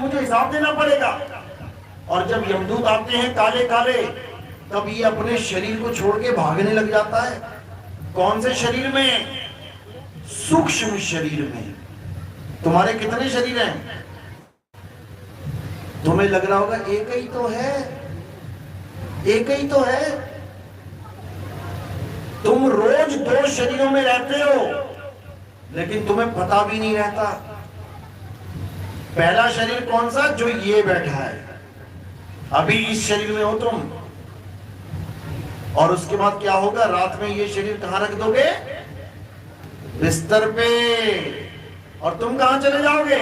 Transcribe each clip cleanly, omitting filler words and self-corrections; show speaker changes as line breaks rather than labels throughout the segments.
मुझे हिसाब देना पड़ेगा। और जब यमदूत आते हैं काले काले, तब ये अपने शरीर को छोड़ के भागने लग जाता है। कौन से शरीर में? सूक्ष्म शरीर में। तुम्हारे कितने शरीर हैं? तुम्हें लग रहा होगा एक ही तो है, एक ही तो है। तुम रोज 2 शरीरों में रहते हो, लेकिन तुम्हें पता भी नहीं रहता। पहला शरीर कौन सा? जो ये बैठा है, अभी इस शरीर में हो तुम। और उसके बाद क्या होगा? रात में ये शरीर कहां रख दोगे? बिस्तर पे। और तुम कहां चले जाओगे?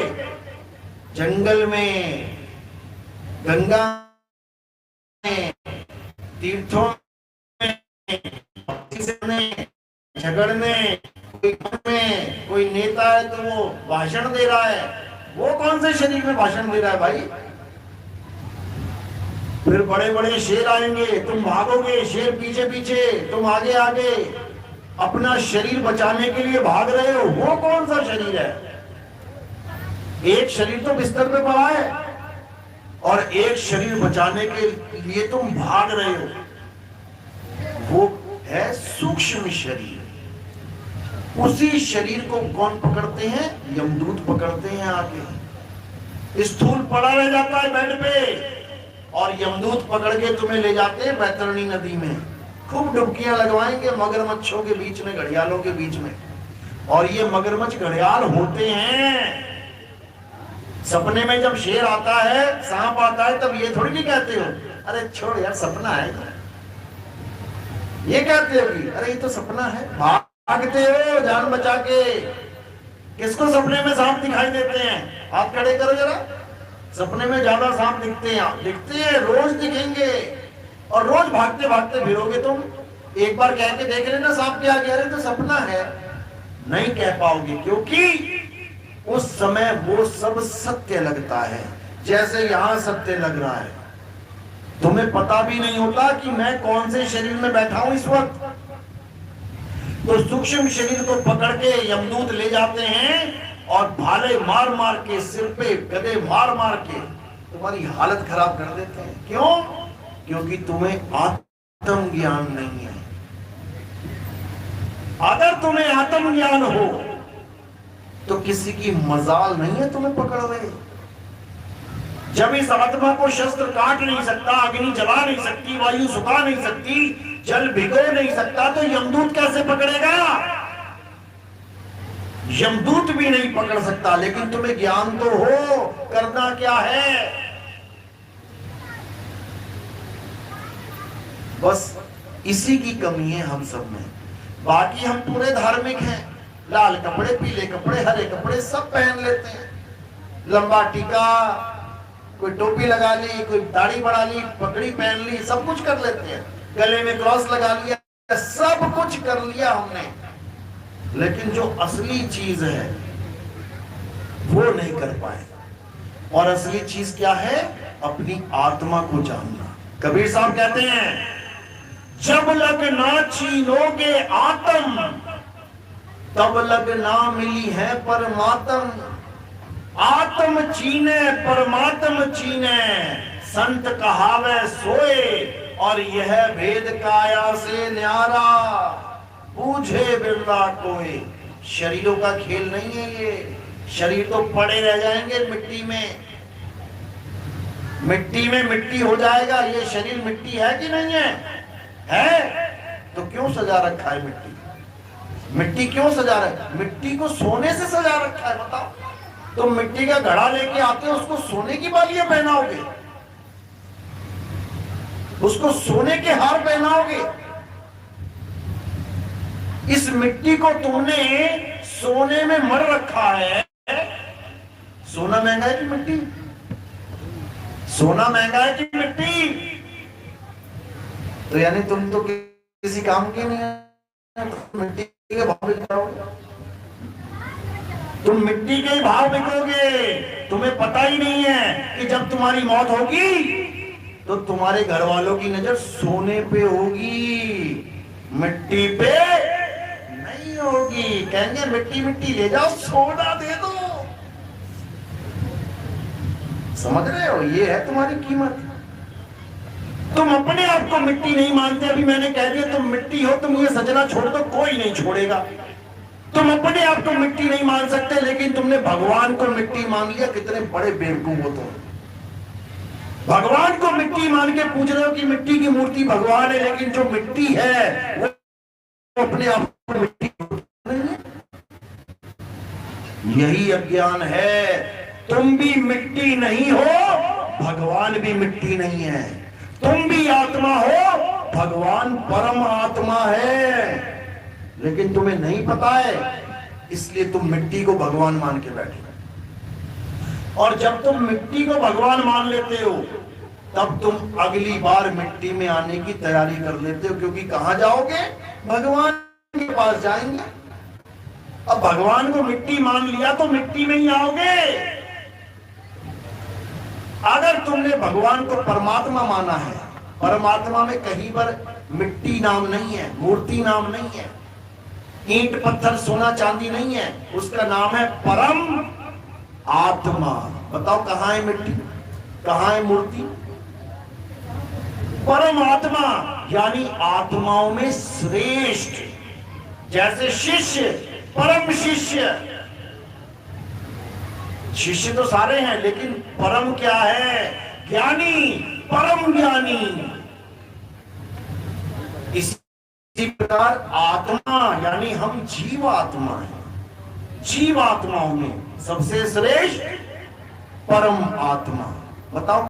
जंगल में, गंगा में, तीर्थों में, झगड़ने, कोई में कोई नेता है तो वो भाषण दे रहा है। वो कौन से शरीर में भाषण दे रहा है भाई? फिर बड़े बड़े शेर आएंगे, तुम भागोगे, शेर पीछे पीछे, तुम आगे आगे, अपना शरीर बचाने के लिए भाग रहे हो। वो कौन सा शरीर है? एक शरीर तो बिस्तर पे पड़ा है और एक शरीर बचाने के लिए तुम भाग रहे हो। वो है सूक्ष्म शरीर। उसी शरीर को कौन पकड़ते हैं? यमदूत पकड़ते हैं आके। स्थूल पड़ा रह जाता है बेड पे और यमदूत पकड़ के तुम्हें ले जाते हैं बैतरणी नदी में। खूब डुबकियां लगवाएंगे मगरमच्छों के बीच में, घड़ियालों के बीच में। और ये मगरमच्छ घड़ियाल होते हैं। सपने में जब शेर आता है, सांप आता है, तब ये थोड़ी नहीं कहते हो अरे छोड़ यार सपना है। ये कहते हो कि अरे ये तो सपना है। भागते हो जान बचा के। किसको सपने में सांप दिखाई देते हैं? हाथ खड़े करो जरा। सपने में ज्यादा सांप दिखते हैं, रोज दिखेंगे। और रोज भागते भागते फिरोगे तुम। एक बार कह के देख लेना सांप क्या कह रहे, तो सपना है। नहीं कह पाओगे, क्योंकि उस समय वो सब सत्य लगता है, जैसे यहां सत्य लग रहा है। तुम्हें पता भी नहीं होता कि मैं कौन से शरीर में बैठा हूं इस वक्त। तो सूक्ष्म शरीर को पकड़ के यमदूत ले जाते हैं और भाले मार मार के, सिर पे गदे मार मार के तुम्हारी हालत खराब कर देते हैं। क्यों? क्योंकि तुम्हें आत्म ज्ञान नहीं है। अगर तुम्हें आत्म ज्ञान हो तो किसी की मजाल नहीं है तुम्हें पकड़ रहे। जब इस आत्मा को शस्त्र काट नहीं सकता, अग्नि जला नहीं सकती, वायु सुखा नहीं सकती, जल भिगो नहीं सकता, तो यमदूत कैसे पकड़ेगा? यमदूत भी नहीं पकड़ सकता। लेकिन तुम्हें ज्ञान तो हो, करना क्या है? बस इसी की कमी है हम सब में। बाकी हम पूरे धार्मिक हैं, लाल कपड़े, पीले कपड़े, हरे कपड़े सब पहन लेते हैं, लंबा टीका, कोई टोपी लगा ली, कोई दाढ़ी बढ़ा ली, पगड़ी पहन ली, सब कुछ कर लेते हैं, गले में क्रॉस लगा लिया, सब कुछ कर लिया हमने। लेकिन जो असली चीज है वो नहीं कर पाए। और असली चीज क्या है? अपनी आत्मा को जानना। कबीर साहब कहते हैं, जब लग ना छीनोगे आत्म, तब लग ना मिली है परमात्म। आत्म चीने परमात्म चीने, संत कहावे सोए, और यह भेद काया से न्यारा, पूछे बिरला कोई। शरीरों का खेल नहीं है ये। शरीर तो पड़े रह जाएंगे मिट्टी में, मिट्टी में मिट्टी हो जाएगा। ये शरीर मिट्टी है कि नहीं है? है तो क्यों सजा रखा है मिट्टी? मिट्टी क्यों सजा रखा है? मिट्टी को सोने से सजा रखा है। बताओ, तुम मिट्टी का घड़ा लेके आते हो, उसको सोने की बालियां पहनाओगे, उसको सोने के हार पहनाओगे। इस मिट्टी को तुमने सोने में मर रखा है। सोना महंगा है कि मिट्टी? सोना महंगा है कि मिट्टी? तो यानी तुम तो किसी काम के नहीं है, तो मिट्टी के भाव बिक जाओगे। तुम मिट्टी के ही भाव बिकोगे। तुम्हें पता ही नहीं है कि जब तुम्हारी मौत होगी तो तुम्हारे घर वालों की नजर सोने पे होगी, मिट्टी पे नहीं होगी। कहेंगे मिट्टी मिट्टी ले जाओ, सोना दे दो। समझ रहे हो, ये है तुम्हारी कीमत। तुम अपने आप को मिट्टी नहीं मानते। अभी मैंने कह दिया तुम मिट्टी हो, तुम ये सजना छोड़ दो, कोई नहीं छोड़ेगा। तुम अपने आप को मिट्टी नहीं मान सकते, लेकिन तुमने भगवान को मिट्टी मान लिया। कितने बड़े बेवकूफ हो तुम। भगवान को मिट्टी मान के पूछ रहे हो कि मिट्टी की मूर्ति भगवान है, लेकिन जो मिट्टी है वो अपने आप को मिट्टी नहीं है। यही अज्ञान है। तुम भी मिट्टी नहीं हो, भगवान भी मिट्टी नहीं है। तुम भी आत्मा हो, भगवान परम आत्मा है, लेकिन तुम्हें नहीं पता है, इसलिए तुम मिट्टी को भगवान मान के बैठे। और जब तुम मिट्टी को भगवान मान लेते हो, तब तुम अगली बार मिट्टी में आने की तैयारी कर लेते हो, क्योंकि कहां जाओगे? भगवान के पास जाएंगे। अब भगवान को मिट्टी मान लिया तो मिट्टी में ही आओगे। अगर तुमने भगवान को परमात्मा माना है, परमात्मा में कहीं पर मिट्टी नाम नहीं है, मूर्ति नाम नहीं है, ईंट पत्थर सोना चांदी नहीं है, उसका नाम है परम आत्मा। बताओ कहां है मिट्टी, कहां है मूर्ति? परम आत्मा, यानी आत्माओं में श्रेष्ठ। जैसे शिष्य, परम शिष्य। शिष्य तो सारे हैं, लेकिन परम क्या है? ज्ञानी, परम ज्ञानी। इसी प्रकार आत्मा, यानी हम जीवात्मा हैं। जीवात्माओं में सबसे श्रेष्ठ परम आत्मा। बताओ